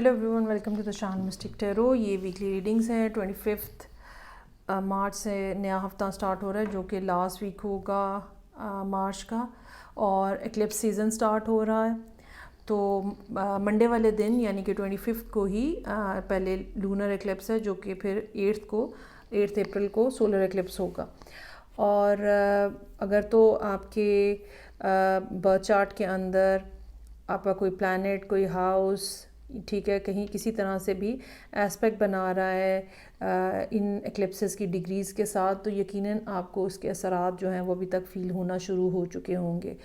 Hello everyone, welcome to the Shaan mystic tarot. ये weekly readings हैं। 25 मार्च से नया हफ्ता स्टार्ट हो रहा है जो कि लास्ट वीक होगा मार्च का, और एक्लिप्स सीज़न स्टार्ट हो रहा है। तो मंडे वाले दिन यानी कि 25 को ही पहले लूनर एक्लिप्स है जो कि फिर 8 अप्रैल को सोलर एक्लिप्स होगा। और अगर तो आपके बर्थ चार्ट के अंदर आपका कोई प्लैनेट, कोई हाउस, ठीक है, कहीं किसी तरह से भी एस्पेक्ट बना रहा है इन एक्लिप्सेस की डिग्रीज़ के साथ, तो यकीनन आपको उसके असरात जो हैं वो अभी तक फ़ील होना शुरू हो चुके होंगे।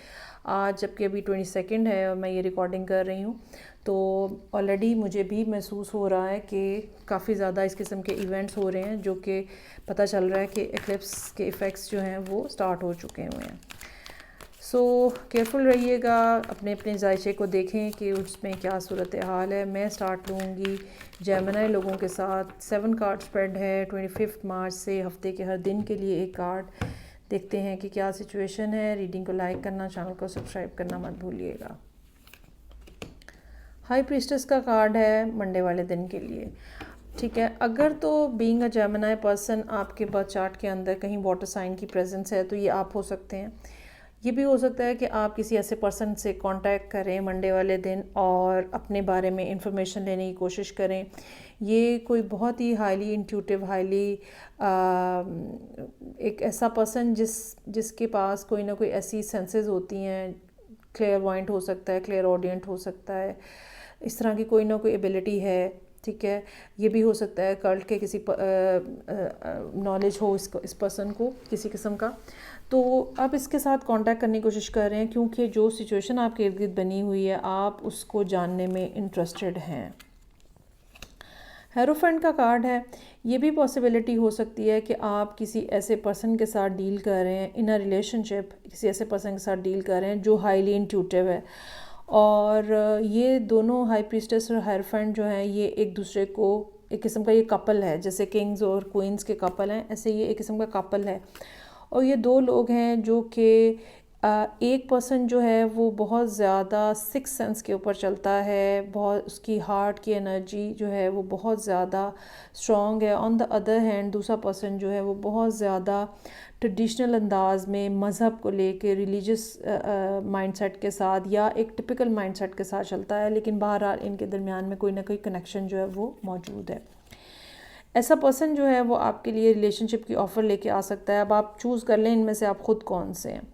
आज जबकि अभी 22 है और मैं ये रिकॉर्डिंग कर रही हूँ, तो ऑलरेडी मुझे भी महसूस हो रहा है कि काफ़ी ज़्यादा इस किस्म के इवेंट्स हो रहे हैं जो कि पता चल रहा है कि एक्लिप्स के इफ़ेक्ट्स जो हैं वो स्टार्ट हो चुके हुए हैं। सो केयरफुल रहिएगा, अपने अपने जायचे को देखें कि उसमें क्या सूरत हाल है। मैं स्टार्ट लूँगी जेमिनी लोगों के साथ। 7 कार्ड स्प्रेड है 25 मार्च से, हफ्ते के हर दिन के लिए एक कार्ड। देखते हैं कि क्या सिचुएशन है। रीडिंग को लाइक करना, चैनल को सब्सक्राइब करना मत भूलिएगा। हाई प्रीस्टेस का कार्ड है मंडे वाले दिन के लिए, ठीक है। अगर तो बीइंग अ जेमिनी पर्सन आपके बर्थ चार्ट के अंदर कहीं वाटर साइन की प्रेजेंस है तो ये आप हो सकते हैं। ये भी हो सकता है कि आप किसी ऐसे पर्सन से कांटेक्ट करें मंडे वाले दिन और अपने बारे में इंफॉर्मेशन लेने की कोशिश करें। ये कोई बहुत ही हाईली इंट्यूटिव, हाईली एक ऐसा पर्सन जिसके पास कोई ना कोई ऐसी सेंसेस होती हैं। क्लियर वॉइंट हो सकता है, क्लियर ऑडियंट हो सकता है, इस तरह की कोई ना कोई एबिलिटी है, ठीक है। ये भी हो सकता है कल्ट के किसी नॉलेज हो इस पर्सन को किसी किस्म का। तो आप इसके साथ कांटेक्ट करने की कोशिश कर रहे हैं क्योंकि जो सिचुएशन आपके इर्द गिर्द बनी हुई है आप उसको जानने में इंटरेस्टेड हैं। हेरोफेंट का कार्ड है। ये भी पॉसिबिलिटी हो सकती है कि आप किसी ऐसे पर्सन के साथ डील कर रहे हैं इन अ रिलेशनशिप, किसी ऐसे पर्सन के साथ डील कर रहे हैं जो हाईली इंट्यूटिव है। और ये दोनों हाई प्रीस्टेस और हेरोफेंट जो हैं ये एक दूसरे को, एक किस्म का ये कपल है, जैसे किंग्स और क्वींस के कपल हैं, ऐसे ये एक किस्म का कपल है। और ये दो लोग हैं जो कि एक पर्सन जो है वो बहुत ज़्यादा सिक्स सेंस के ऊपर चलता है, बहुत उसकी हार्ट की एनर्जी जो है वो बहुत ज़्यादा स्ट्रॉन्ग है। ऑन द अदर हैंड दूसरा पर्सन जो है वो बहुत ज़्यादा ट्रेडिशनल अंदाज में मज़हब को लेके रिलीजियस माइंडसेट के साथ या एक टिपिकल माइंडसेट के साथ चलता है, लेकिन बहरहाल इनके दरमियान में कोई ना कोई कनेक्शन जो है वो मौजूद है। ऐसा पर्सन जो है वो आपके लिए रिलेशनशिप की ऑफ़र लेके आ सकता है। अब आप चूज़ कर लें इनमें से आप ख़ुद कौन से हैं।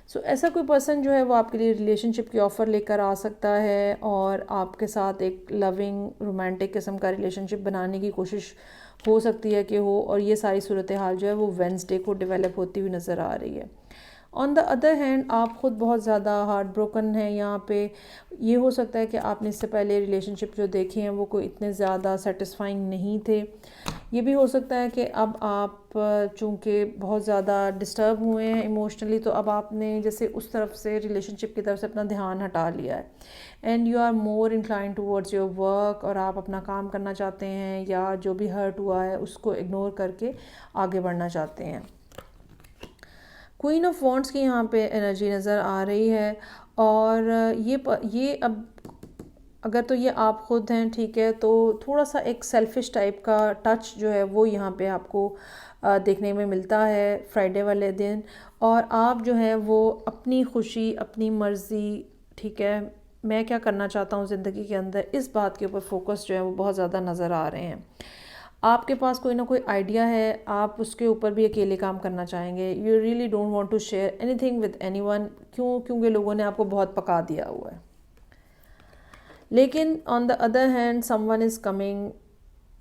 सो ऐसा कोई पर्सन जो है वो आपके लिए रिलेशनशिप की ऑफ़र लेकर आ सकता है और आपके साथ एक लविंग रोमांटिक किस्म का रिलेशनशिप बनाने की कोशिश हो सकती है कि हो, और ये सारी सूरत हाल जो है वो वेडनेसडे को डेवलप होती हुई नज़र आ रही है। ऑन द अदर हैंड आप ख़ुद बहुत ज़्यादा हार्ट ब्रोकन हैं यहाँ पे। ये हो सकता है कि आपने इससे पहले रिलेशनशिप जो देखे हैं वो कोई इतने ज़्यादा सेटिस्फाइंग नहीं थे। ये भी हो सकता है कि अब आप चूँकि बहुत ज़्यादा डिस्टर्ब हुए हैं इमोशनली, तो अब आपने जैसे उस तरफ से रिलेशनशिप की तरफ से अपना ध्यान हटा लिया है and you are more incline towards your work, और आप अपना काम करना चाहते हैं या जो भी हर्ट हुआ है उसको इग्नोर करके आगे बढ़ना चाहते हैं। क्वीन ऑफ वॉन्ड्स की यहाँ पे एनर्जी नज़र आ रही है, और ये अब अगर तो ये आप ख़ुद हैं, ठीक है, तो थोड़ा सा एक सेल्फिश टाइप का टच जो है वो यहाँ पे आपको देखने में मिलता है फ्राइडे वाले दिन। और आप जो है वो अपनी खुशी, अपनी मर्ज़ी, ठीक है, मैं क्या करना चाहता हूँ ज़िंदगी के अंदर, इस बात के ऊपर फोकस जो है वो बहुत ज़्यादा नज़र आ रहे हैं। आपके पास कोई ना कोई आइडिया है, आप उसके ऊपर भी अकेले काम करना चाहेंगे। You really don't want to share anything with anyone, क्योंकि लोगों ने आपको बहुत पका दिया हुआ है। लेकिन on the other hand someone is coming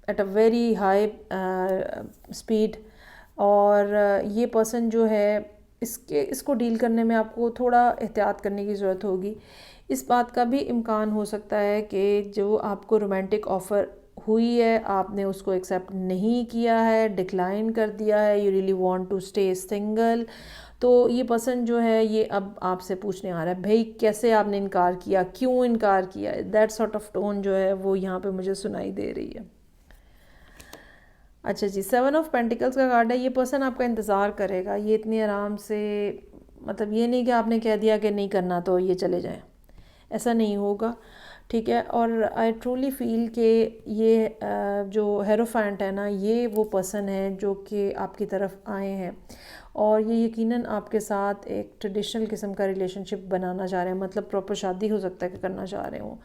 at a very high speed, और ये पर्सन जो है इसको डील करने में आपको थोड़ा एहतियात करने की ज़रूरत होगी। इस बात का भी इम्कान हो सकता है कि जो आपको रोमांटिक ऑफ़र हुई है आपने उसको एक्सेप्ट नहीं किया है, डिक्लाइन कर दिया है, you really want to stay single. तो ये पर्सन जो है ये अब आपसे पूछने आ रहा है, भाई कैसे आपने इनकार किया, क्यों इनकार किया। दैट सॉर्ट ऑफ टोन जो है वो यहाँ पे मुझे सुनाई दे रही है। अच्छा जी, 7 ऑफ पेंटिकल्स का कार्ड है। ये पर्सन आपका इंतज़ार करेगा, ये इतनी आराम से, मतलब ये नहीं कि आपने कह दिया कि नहीं करना तो ये चले जाएं, ऐसा नहीं होगा। ठीक है। और आई ट्रूली फील कि ये जो हेरोफेंट है ना, ये वो पर्सन है जो कि आपकी तरफ आए हैं और ये यकीनन आपके साथ एक ट्रेडिशनल किस्म का रिलेशनशिप बनाना चाह रहे हैं, मतलब प्रॉपर शादी हो सकता है कि करना चाह रहे हों।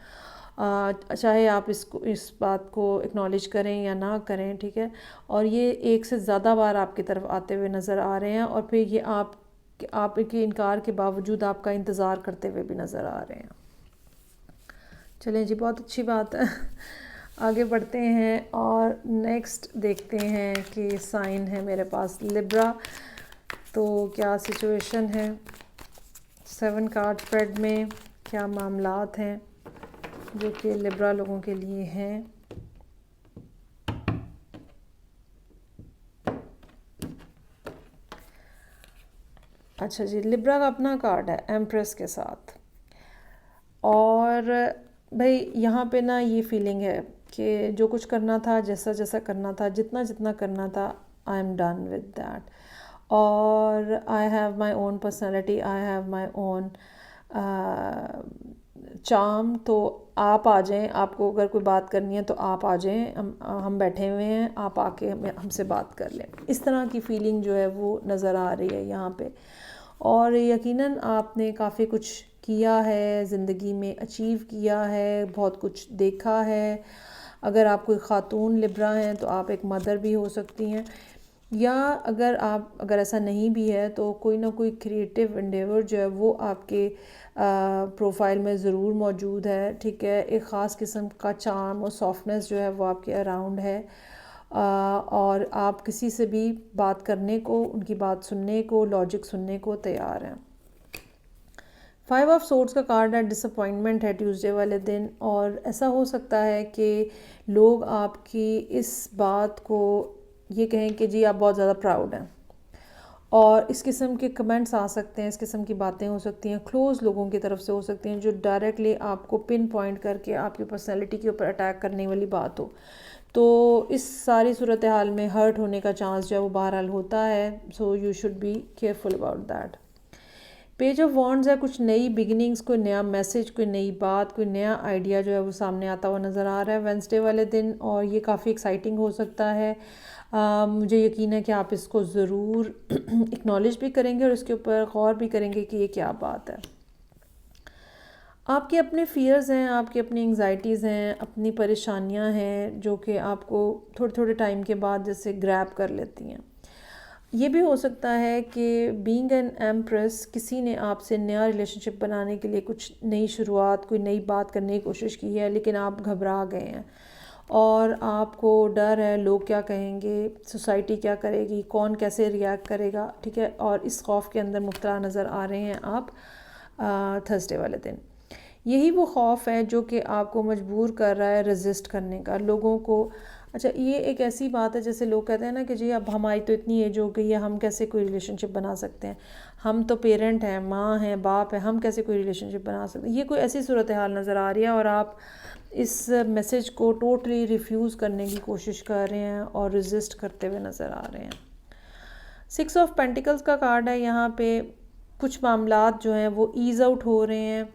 चाहे आप इस बात को एक्नॉलेज करें या ना करें, ठीक है। और ये एक से ज़्यादा बार आपकी तरफ आते हुए नज़र आ रहे हैं और फिर ये आपके इनकार के बावजूद आपका इंतज़ार करते हुए भी नज़र आ रहे हैं। चलें जी, बहुत अच्छी बात है। आगे बढ़ते हैं और नेक्स्ट देखते हैं कि साइन है मेरे पास लिब्रा, तो क्या सिचुएशन है 7 कार्ड स्प्रेड में, क्या मामलात हैं जो कि लिब्रा लोगों के लिए हैं। अच्छा जी, लिब्रा का अपना कार्ड है एम्प्रेस के साथ। और भाई यहाँ पे ना ये फीलिंग है कि जो कुछ करना था, जैसा जैसा करना था, जितना जितना करना था, I am done with that. और I have my own personality, I have my own charm. तो आप आ जाएं, आपको अगर कोई बात करनी है तो आप आ जाएं, हम बैठे हुए हैं, आप आके हमसे बात कर लें। इस तरह की फीलिंग जो है वो नज़र आ रही है यहाँ पे। और यकीनन आपने काफ़ी कुछ किया है ज़िंदगी में, अचीव किया है, बहुत कुछ देखा है। अगर आप कोई ख़ातून लिब्रा हैं तो आप एक मदर भी हो सकती हैं, या अगर ऐसा नहीं भी है तो कोई ना कोई क्रिएटिव एंडेवर जो है वो आपके प्रोफाइल में ज़रूर मौजूद है, ठीक है। एक ख़ास किस्म का चार्म और सॉफ्टनेस जो है वो आपके अराउंड है और आप किसी से भी बात करने को, उनकी बात सुनने को, लॉजिक सुनने को तैयार हैं। 5 ऑफ सोर्ड्स का कार्ड है, डिसअपॉइंटमेंट है ट्यूसडे वाले दिन। और ऐसा हो सकता है कि लोग आपकी इस बात को ये कहें कि जी आप बहुत ज़्यादा प्राउड हैं, और इस किस्म के कमेंट्स आ सकते हैं, इस किस्म की बातें हो सकती हैं, क्लोज़ लोगों की तरफ से हो सकती हैं जो डायरेक्टली आपको पिन पॉइंट करके आपकी पर्सनैलिटी के ऊपर अटैक करने वाली बात हो। तो इस सारी सूरत हाल में हर्ट होने का चांस जो है वो बहरहाल होता है। So you should be careful about that. Page of wands है, कुछ नई बिगिनिंग्स, कोई नया मैसेज, कोई नई बात, कोई नया आइडिया जो है वो सामने आता हुआ नज़र आ रहा है वेंसडे वाले दिन, और ये काफ़ी एक्साइटिंग हो सकता है। मुझे यकीन है कि आप इसको ज़रूर एक्नॉलेज भी करेंगे और इसके ऊपर गौर भी करेंगे कि ये क्या बात है। आपके अपने फ़ियर्स हैं, आपकी अपनी एंग्जाइटीज़ हैं, अपनी परेशानियां हैं जो कि आपको थोड़े थोड़े टाइम के बाद जैसे ग्रैब कर लेती हैं। ये भी हो सकता है कि बीइंग एन एम्प्रेस किसी ने आपसे नया रिलेशनशिप बनाने के लिए कुछ नई शुरुआत, कोई नई बात करने की कोशिश की है, लेकिन आप घबरा गए हैं और आपको डर है लोग क्या कहेंगे, सोसाइटी क्या करेगी, कौन कैसे रिएक्ट करेगा, ठीक है। और इस खौफ के अंदर मुब्तला नज़र आ रहे हैं आप थर्सडे वाले दिन। यही वो खौफ है जो कि आपको मजबूर कर रहा है रेजिस्ट करने का लोगों को। अच्छा, ये एक ऐसी बात है जैसे लोग कहते हैं ना कि जी अब हमारी तो इतनी एज हो गई है, हम कैसे कोई रिलेशनशिप बना सकते हैं, हम तो पेरेंट हैं, माँ हैं, बाप है, हम कैसे कोई रिलेशनशिप बना सकते हैं। ये कोई ऐसी सूरत हाल नज़र आ रही है और आप इस मैसेज को टोटली रिफ्यूज़ करने की कोशिश कर रहे हैं और रेजिस्ट करते हुए नज़र आ रहे हैं। 6 ऑफ पेंटिकल्स का कार्ड है यहाँ पे। कुछ मामलात जो हैं वो ईज़ आउट हो रहे हैं।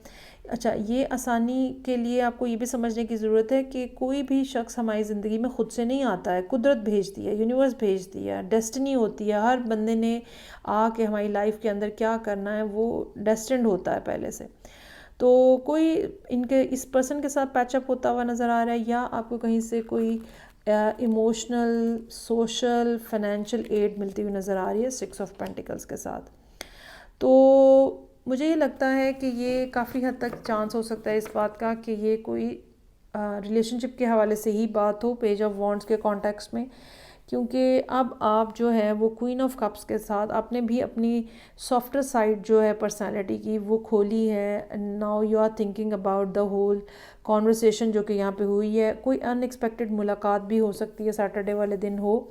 अच्छा, ये आसानी के लिए आपको ये भी समझने की ज़रूरत है कि कोई भी शख्स हमारी ज़िंदगी में ख़ुद से नहीं आता है, कुदरत भेजती है, यूनिवर्स भेजती है, डेस्टिनी होती है। हर बंदे ने आके हमारी लाइफ के अंदर क्या करना है वो डेस्टिन्ड होता है पहले से। तो कोई इनके इस पर्सन के साथ पैचअप होता हुआ नज़र आ रहा है, या आपको कहीं से कोई इमोशनल, सोशल, फाइनेंशियल एड मिलती हुई नज़र आ रही है 6 ऑफ पेंटिकल्स के साथ। तो मुझे ये लगता है कि ये काफ़ी हद तक चांस हो सकता है इस बात का कि ये कोई रिलेशनशिप के हवाले से ही बात हो पेज ऑफ वॉन्ड्स के कॉन्टेक्स्ट में, क्योंकि अब आप जो है वो क्वीन ऑफ कप्स के साथ आपने भी अपनी सॉफ्टर साइड जो है पर्सनालिटी की वो खोली है। Now you are thinking about the whole conversation जो कि यहाँ पे हुई है। कोई अनएक्सपेक्टेड मुलाकात भी हो सकती है सैटरडे वाले दिन हो,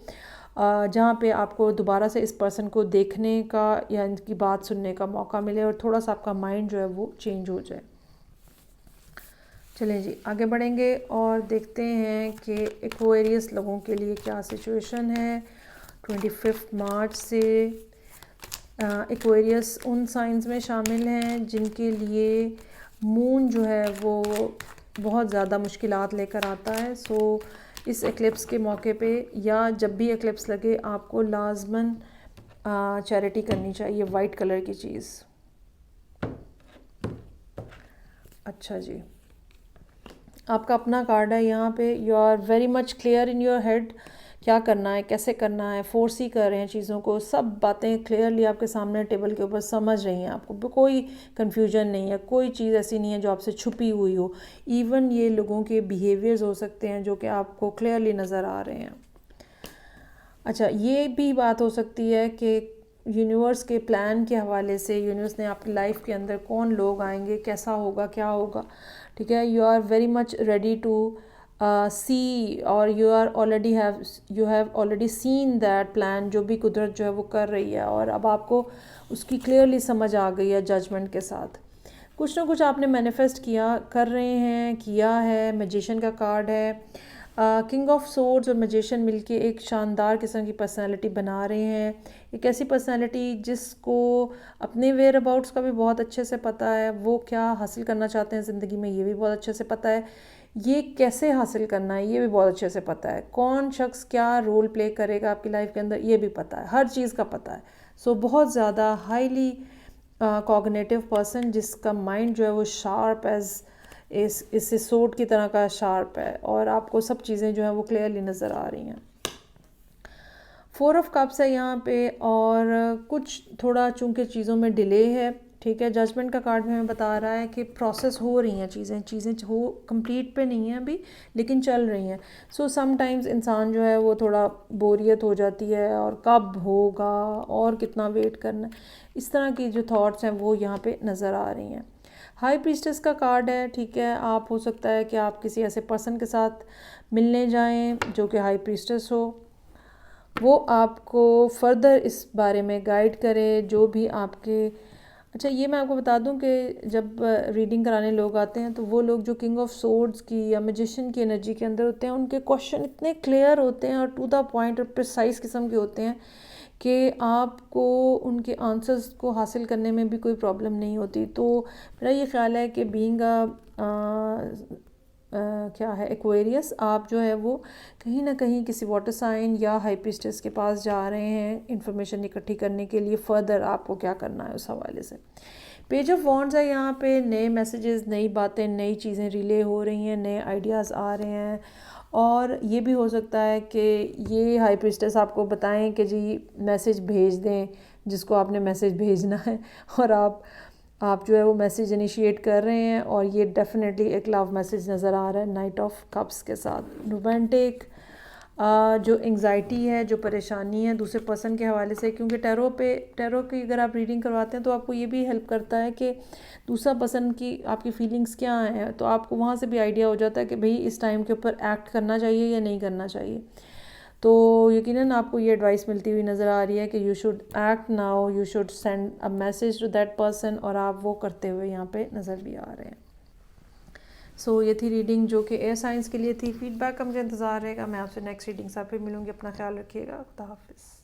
जहाँ पे आपको दोबारा से इस पर्सन को देखने का या इनकी बात सुनने का मौका मिले और थोड़ा सा आपका माइंड जो है वो चेंज हो जाए। चलें जी, आगे बढ़ेंगे और देखते हैं कि एक्वेरियस लोगों के लिए क्या सिचुएशन है 25 मार्च से। एक्वेरियस उन साइंस में शामिल हैं जिनके लिए मून जो है वो बहुत ज़्यादा मुश्किलात लेकर आता है। सो इस एक्लिप्स के मौके पे या जब भी एक्लिप्स लगे आपको लाजमन चैरिटी करनी चाहिए, वाइट कलर की चीज़। अच्छा जी, आपका अपना कार्ड है यहाँ पे। You are very much clear in your head, क्या करना है, कैसे करना है, फोर्स ही कर रहे हैं चीज़ों को, सब बातें क्लियरली आपके सामने टेबल के ऊपर समझ रही हैं, आपको कोई कन्फ्यूजन नहीं है, कोई चीज़ ऐसी नहीं है जो आपसे छुपी हुई हो। इवन ये लोगों के बिहेवियर्स हो सकते हैं जो कि आपको क्लियरली नज़र आ रहे हैं। अच्छा, ये भी बात हो सकती है कि यूनिवर्स के प्लान के हवाले से यूनिवर्स ने आपकी लाइफ के अंदर कौन लोग आएंगे, कैसा होगा, क्या होगा, ठीक है। You are very much ready to see और you have already seen that plan, जो भी कुदरत जो है वो कर रही है, और अब आपको उसकी क्लियरली समझ आ गई है जजमेंट के साथ। कुछ ना कुछ आपने मैनिफेस्ट कर रहे हैं, किया है। मैजिशियन का कार्ड है। किंग ऑफ सोर्ड्स और मैजिशियन मिलके एक शानदार किस्म की पर्सनालिटी बना रहे हैं। एक ऐसी पर्सनालिटी जिसको अपने वेयर अबाउट्स का भी बहुत अच्छे से पता है, वो क्या हासिल करना चाहते हैं ज़िंदगी में ये भी बहुत अच्छे से पता है, ये कैसे हासिल करना है ये भी बहुत अच्छे से पता है, कौन शख्स क्या रोल प्ले करेगा आपकी लाइफ के अंदर ये भी पता है, हर चीज़ का पता है। सो बहुत ज़्यादा हाईली कॉग्निटिव पर्सन, जिसका माइंड जो है वो शार्प एज इस सोट की तरह का शार्प है, और आपको सब चीज़ें जो है वो क्लियरली नज़र आ रही हैं। 4 ऑफ कप्स है यहाँ पे, और कुछ थोड़ा चूँकि चीज़ों में डिले है, ठीक है। जजमेंट का कार्ड भी हमें बता रहा है कि प्रोसेस हो रही हैं चीज़ें हो कंप्लीट पे नहीं है अभी, लेकिन चल रही हैं। सो समटाइम्स इंसान जो है वो थोड़ा बोरियत हो जाती है, और कब होगा और कितना वेट करना है, इस तरह की जो थॉट्स हैं वो यहाँ पे नज़र आ रही हैं। हाई प्रीस्टेस का कार्ड है, ठीक है। आप हो सकता है कि आप किसी ऐसे पर्सन के साथ मिलने जाएं जो कि हाई प्रीस्टेस हो, वो आपको फर्दर इस बारे में गाइड करे, जो भी आपके। अच्छा, ये मैं आपको बता दूं कि जब रीडिंग कराने लोग आते हैं तो वो लोग जो किंग ऑफ सोर्ड्स की या मैजिशियन की एनर्जी के अंदर होते हैं, उनके क्वेश्चन इतने क्लियर होते हैं और टू द पॉइंट और प्रिसाइज किस्म के होते हैं कि आपको उनके आंसर्स को हासिल करने में भी कोई प्रॉब्लम नहीं होती। तो मेरा ये ख्याल है कि बीइंग क्या है एक्वेरियस, आप जो है वो कहीं ना कहीं किसी वाटर साइन या हाई प्रीस्टेस के पास जा रहे हैं इन्फॉर्मेशन इकट्ठी करने के लिए, फर्दर आपको क्या करना है उस हवाले से। पेज ऑफ वॉन्ड्स है यहाँ पे, नए मैसेजेस, नई बातें, नई चीज़ें रिले हो रही हैं, नए आइडियाज़ आ रहे हैं। और ये भी हो सकता है कि ये हाई प्रीस्टेस आपको बताएं कि जी मैसेज भेज दें जिसको आपने मैसेज भेजना है, और आप जो है वो मैसेज इनिशिएट कर रहे हैं, और ये डेफिनेटली एक लव मैसेज नज़र आ रहा है नाइट ऑफ कप्स के साथ। रोमांटिक जो एंग्जाइटी है, जो परेशानी है दूसरे पर्सन के हवाले से, क्योंकि टैरो की अगर आप रीडिंग करवाते हैं तो आपको ये भी हेल्प करता है कि दूसरा पर्सन की आपकी फीलिंग्स क्या हैं, तो आपको वहाँ से भी आइडिया हो जाता है कि भाई इस टाइम के ऊपर एक्ट करना चाहिए या नहीं करना चाहिए। तो यकीनन आपको ये एडवाइस मिलती हुई नज़र आ रही है कि you should act now, you should send a message to that person, और आप वो करते हुए यहाँ पे नज़र भी आ रहे हैं। सो ये थी रीडिंग जो कि एयर साइंस के लिए थी। फीडबैक का मुझे इंतज़ार रहेगा। मैं आपसे नेक्स्ट रीडिंग से फिर मिलूँगी। अपना ख्याल रखिएगा। खुदा हाफिज़।